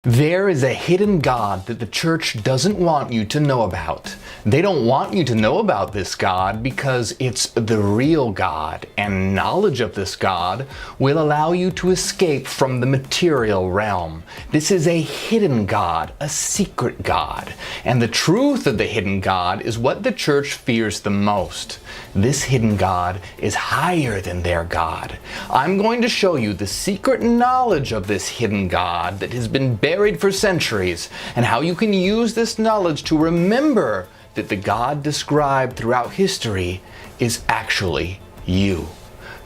There is a hidden God that the church doesn't want you to know about. They don't want you to know about this God because it's the real God, and knowledge of this God will allow you to escape from the material realm. This is a hidden God, a secret God, and the truth of the hidden God is what the church fears the most. This hidden God is higher than their God. I'm going to show you the secret knowledge of this hidden God that has been buried for centuries, and how you can use this knowledge to remember that the God described throughout history is actually you.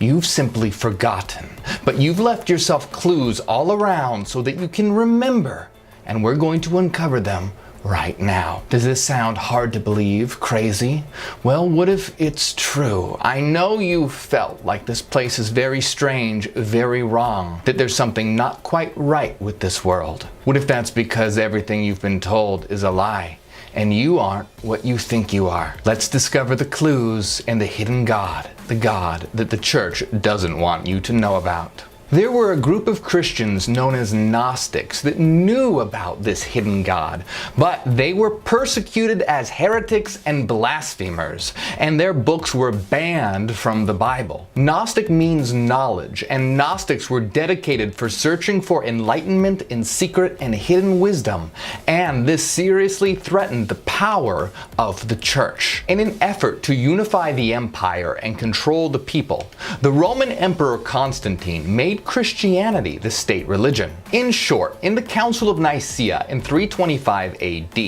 You've simply forgotten, but you've left yourself clues all around so that you can remember, and we're going to uncover them right now. Does this sound hard to believe, crazy? Well, what if it's true? I know you felt like this place is very strange, very wrong, that there's something not quite right with this world. What if that's because everything you've been told is a lie, and you aren't what you think you are? Let's discover the clues and the hidden God, the God that the church doesn't want you to know about. There were a group of Christians known as Gnostics that knew about this hidden God, but they were persecuted as heretics and blasphemers, and their books were banned from the Bible. Gnostic means knowledge, and Gnostics were dedicated for searching for enlightenment in secret and hidden wisdom, and this seriously threatened the power of the church. In an effort to unify the empire and control the people, the Roman Emperor Constantine made Christianity the state religion. In short, in the Council of Nicaea in 325 AD,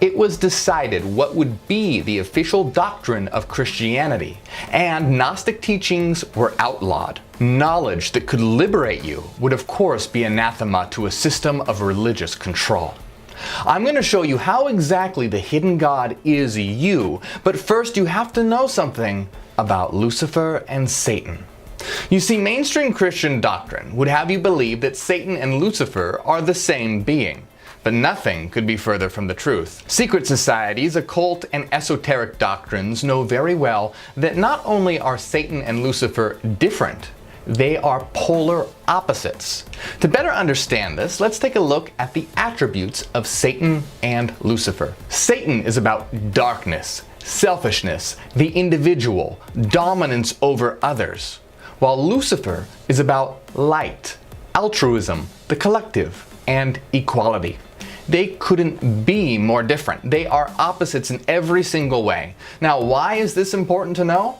it was decided what would be the official doctrine of Christianity, and Gnostic teachings were outlawed. Knowledge that could liberate you would of course be anathema to a system of religious control. I'm going to show you how exactly the hidden God is you, but first you have to know something about Lucifer and Satan. You see, mainstream Christian doctrine would have you believe that Satan and Lucifer are the same being, but nothing could be further from the truth. Secret societies, occult, and esoteric doctrines know very well that not only are Satan and Lucifer different, they are polar opposites. To better understand this, let's take a look at the attributes of Satan and Lucifer. Satan is about darkness, selfishness, the individual, dominance over others, while Lucifer is about light, altruism, the collective, and equality. They couldn't be more different. They are opposites in every single way. Now, why is this important to know?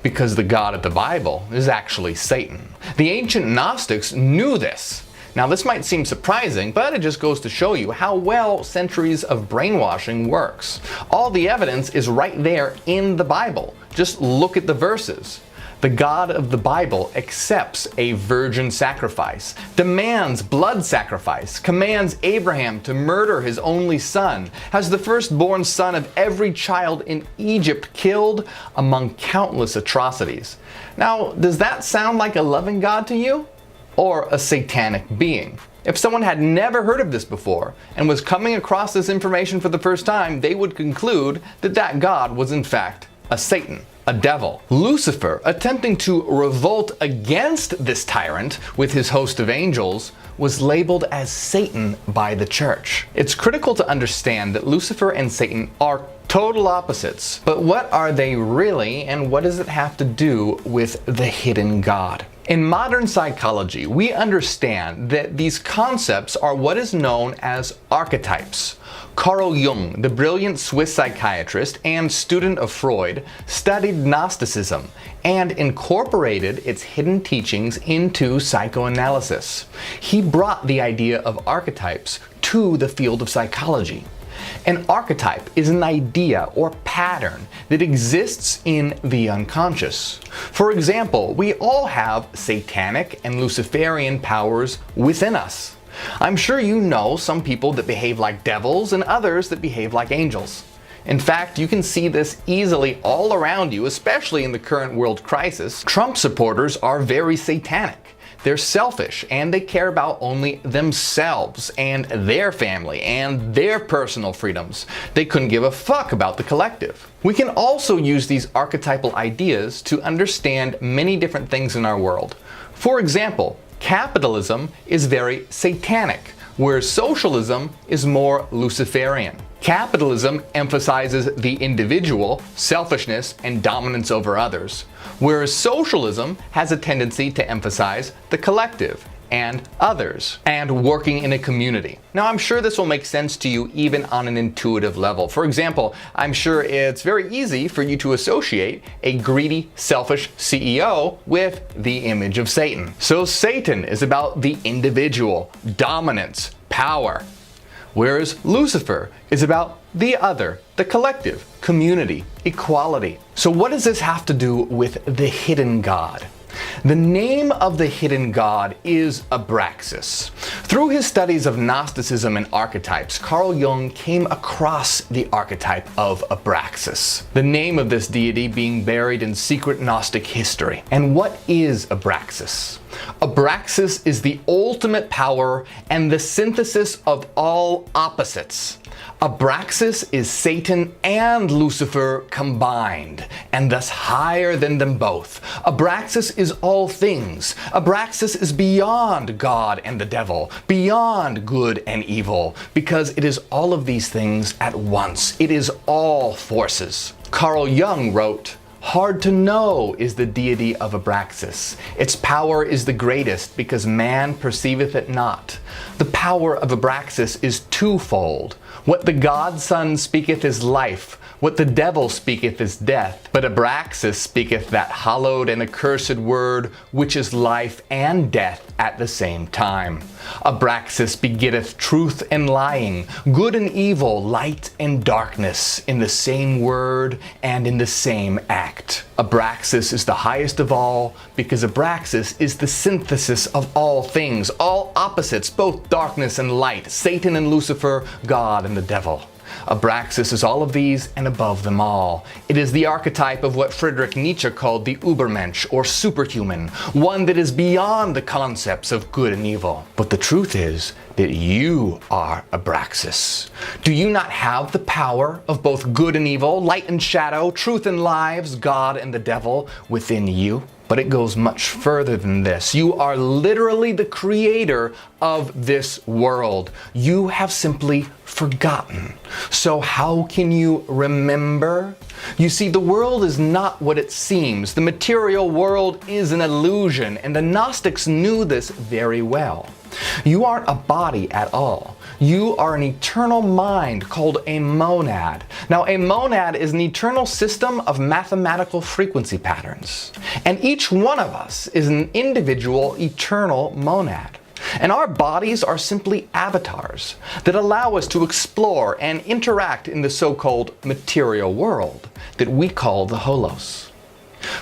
Because the God of the Bible is actually Satan. The ancient Gnostics knew this. Now, this might seem surprising, but it just goes to show you how well centuries of brainwashing works. All the evidence is right there in the Bible. Just look at the verses. The God of the Bible accepts a virgin sacrifice, demands blood sacrifice, commands Abraham to murder his only son, has the firstborn son of every child in Egypt killed, among countless atrocities. Now, does that sound like a loving God to you? Or a satanic being? If someone had never heard of this before and was coming across this information for the first time, they would conclude that that God was in fact a Satan, a devil. Lucifer, attempting to revolt against this tyrant with his host of angels, was labeled as Satan by the church. It's critical to understand that Lucifer and Satan are total opposites, but what are they really, and what does it have to do with the hidden God? In modern psychology, we understand that these concepts are what is known as archetypes. Carl Jung, the brilliant Swiss psychiatrist and student of Freud, studied Gnosticism and incorporated its hidden teachings into psychoanalysis. He brought the idea of archetypes to the field of psychology. An archetype is an idea or pattern that exists in the unconscious. For example, we all have satanic and Luciferian powers within us. I'm sure you know some people that behave like devils and others that behave like angels. In fact, you can see this easily all around you, especially in the current world crisis. Trump supporters are very satanic. They're selfish, and they care about only themselves and their family and their personal freedoms. They couldn't give a fuck about the collective. We can also use these archetypal ideas to understand many different things in our world. For example, capitalism is very satanic. whereas socialism is more Luciferian. Capitalism emphasizes the individual, selfishness, and dominance over others, whereas socialism has a tendency to emphasize the collective and others, and working in a community. Now, I'm sure this will make sense to you even on an intuitive level. For example, I'm sure it's very easy for you to associate a greedy, selfish CEO with the image of Satan. So Satan is about the individual, dominance, power, whereas Lucifer is about the other, the collective, community, equality. So what does this have to do with the hidden God? The name of the hidden god is Abraxas. Through his studies of Gnosticism and archetypes, Carl Jung came across the archetype of Abraxas, the name of this deity being buried in secret Gnostic history. And what is Abraxas? Abraxas is the ultimate power and the synthesis of all opposites. Abraxas is Satan and Lucifer combined, and thus higher than them both. Abraxas is all things. Abraxas is beyond God and the devil, beyond good and evil, because it is all of these things at once. It is all forces. Carl Jung wrote, "Hard to know is the deity of Abraxas. Its power is the greatest, because man perceiveth it not. The power of Abraxas is twofold. What the God-Son speaketh is life, what the devil speaketh is death. But Abraxas speaketh that hallowed and accursed word, which is life and death at the same time. Abraxas begetteth truth and lying, good and evil, light and darkness, in the same word and in the same act. Abraxas is the highest of all, because Abraxas is the synthesis of all things, all opposites, both darkness and light, Satan and Lucifer, God and the devil. Abraxas is all of these and above them all. It is the archetype of what Friedrich Nietzsche called the Übermensch, or superhuman, one that is beyond the concepts of good and evil. But the truth is that you are Abraxas. Do you not have the power of both good and evil, light and shadow, truth and lies, God and the devil within you? But it goes much further than this. You are literally the creator of this world. You have simply forgotten. So how can you remember? You see, the world is not what it seems. The material world is an illusion, and the Gnostics knew this very well. You aren't a body at all. You are an eternal mind called a monad. Now, a monad is an eternal system of mathematical frequency patterns. And each one of us is an individual eternal monad. And our bodies are simply avatars that allow us to explore and interact in the so-called material world that we call the holos.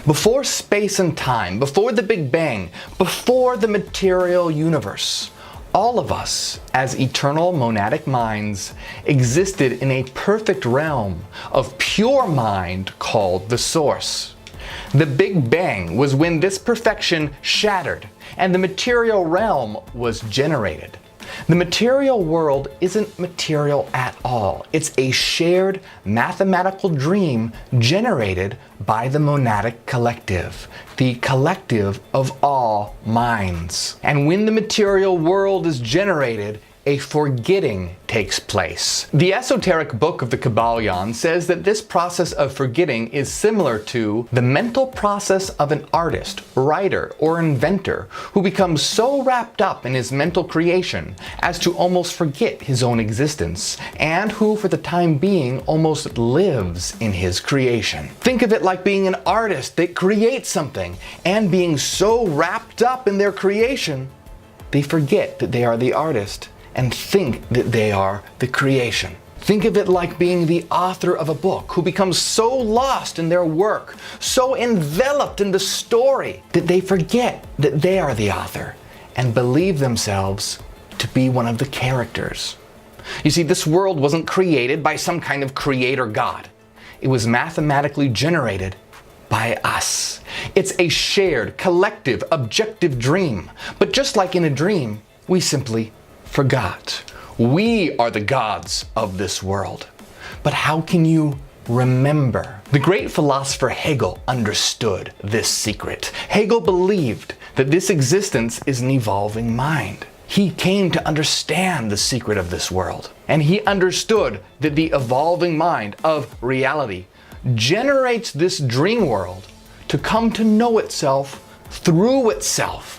Before space and time, before the Big Bang, before the material universe, all of us, as eternal monadic minds, existed in a perfect realm of pure mind called the Source. The Big Bang was when this perfection shattered and the material realm was generated. The material world isn't material at all. It's a shared mathematical dream generated by the monadic collective, the collective of all minds. And when the material world is generated, a forgetting takes place. The esoteric book of the Kybalion says that this process of forgetting is similar to the mental process of an artist, writer, or inventor who becomes so wrapped up in his mental creation as to almost forget his own existence, and who for the time being almost lives in his creation. Think of it like being an artist that creates something, and being so wrapped up in their creation, they forget that they are the artist and think that they are the creation. Think of it like being the author of a book who becomes so lost in their work, so enveloped in the story, that they forget that they are the author and believe themselves to be one of the characters. You see, this world wasn't created by some kind of creator god. It was mathematically generated by us. It's a shared, collective, objective dream. But just like in a dream, we simply forgot. We are the gods of this world. But how can you remember? The great philosopher Hegel understood this secret. Hegel believed that this existence is an evolving mind. He came to understand the secret of this world. And he understood that the evolving mind of reality generates this dream world to come to know itself through itself.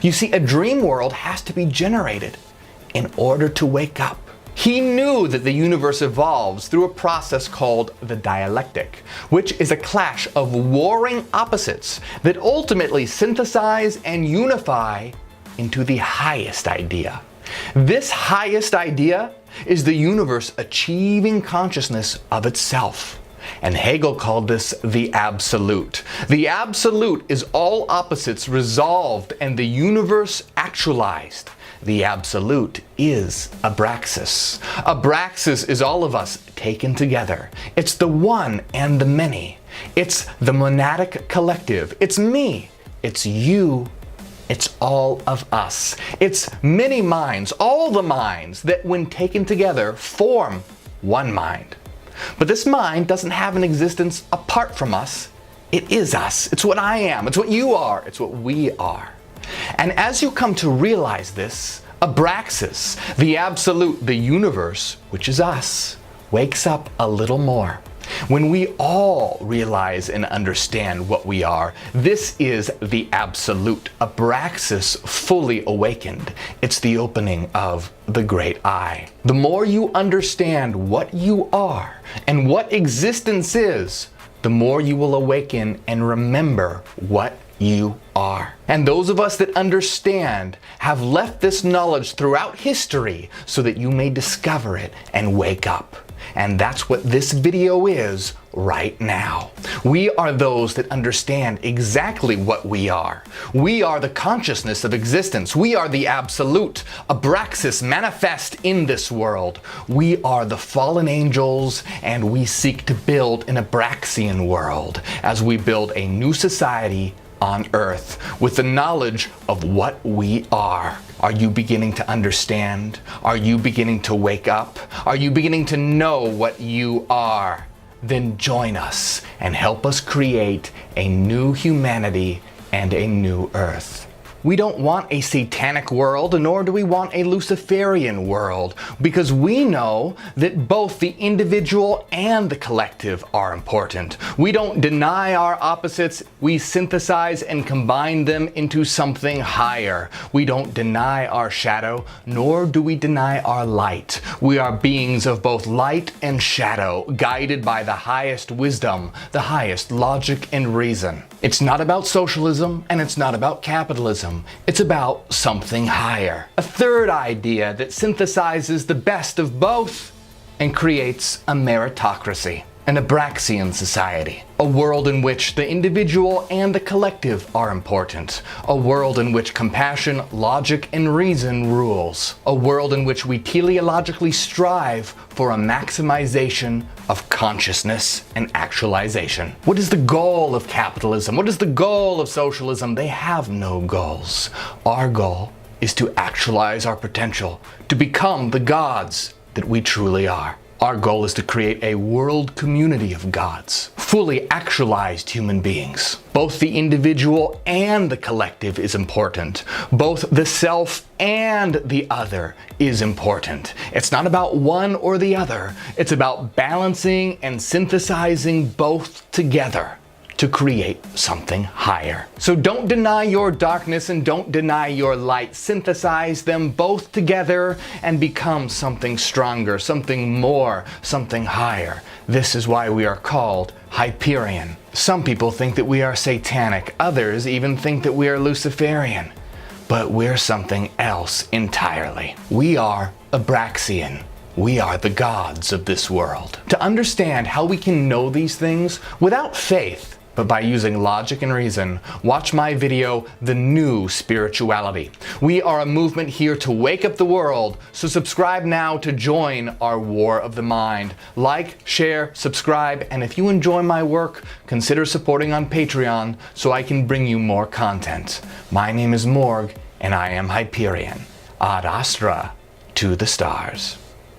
You see, a dream world has to be generated in order to wake up. He knew that the universe evolves through a process called the dialectic, which is a clash of warring opposites that ultimately synthesize and unify into the highest idea. This highest idea is the universe achieving consciousness of itself. And Hegel called this the absolute. The absolute is all opposites resolved and the universe actualized. The absolute is Abraxas. Abraxas is all of us taken together. It's the one and the many. It's the monadic collective. It's me. It's you. It's all of us. It's many minds, all the minds that when taken together form one mind. But this mind doesn't have an existence apart from us. It is us. It's what I am. It's what you are. It's what we are. And as you come to realize this, Abraxas, the absolute, the universe, which is us, wakes up a little more. When we all realize and understand what we are, this is the absolute, Abraxas fully awakened. It's the opening of the great I. The more you understand what you are and what existence is, the more you will awaken and remember what you are. And those of us that understand have left this knowledge throughout history so that you may discover it and wake up. And that's what this video is right now. We are those that understand exactly what we are. We are the consciousness of existence. We are the absolute, Abraxas manifest in this world. We are the fallen angels, and we seek to build an Abraxian world as we build a new society on earth with the knowledge of what we are. Are you beginning to understand? Are you beginning to wake up? Are you beginning to know what you are? Then join us and help us create a new humanity and a new earth. We don't want a satanic world, nor do we want a Luciferian world, because we know that both the individual and the collective are important. We don't deny our opposites, we synthesize and combine them into something higher. We don't deny our shadow, nor do we deny our light. We are beings of both light and shadow, guided by the highest wisdom, the highest logic and reason. It's not about socialism, and it's not about capitalism. It's about something higher. A third idea that synthesizes the best of both and creates a meritocracy, an Abraxian society. A world in which the individual and the collective are important. A world in which compassion, logic, and reason rules. A world in which we teleologically strive for a maximization of consciousness and actualization. What is the goal of capitalism? What is the goal of socialism? They have no goals. Our goal is to actualize our potential, to become the gods that we truly are. Our goal is to create a world community of gods, fully actualized human beings. Both the individual and the collective is important. Both the self and the other is important. It's not about one or the other. It's about balancing and synthesizing both together to create something higher. So don't deny your darkness and don't deny your light. Synthesize them both together and become something stronger, something more, something higher. This is why we are called Hyperion. Some people think that we are satanic. Others even think that we are Luciferian. But we're something else entirely. We are Abraxian. We are the gods of this world. To understand how we can know these things without faith, but by using logic and reason, watch my video, The New Spirituality. We are a movement here to wake up the world, so subscribe now to join our war of the mind. Like, share, subscribe, and if you enjoy my work, consider supporting on Patreon so I can bring you more content. My name is Morg, and I am Hyperion. Ad Astra, to the stars.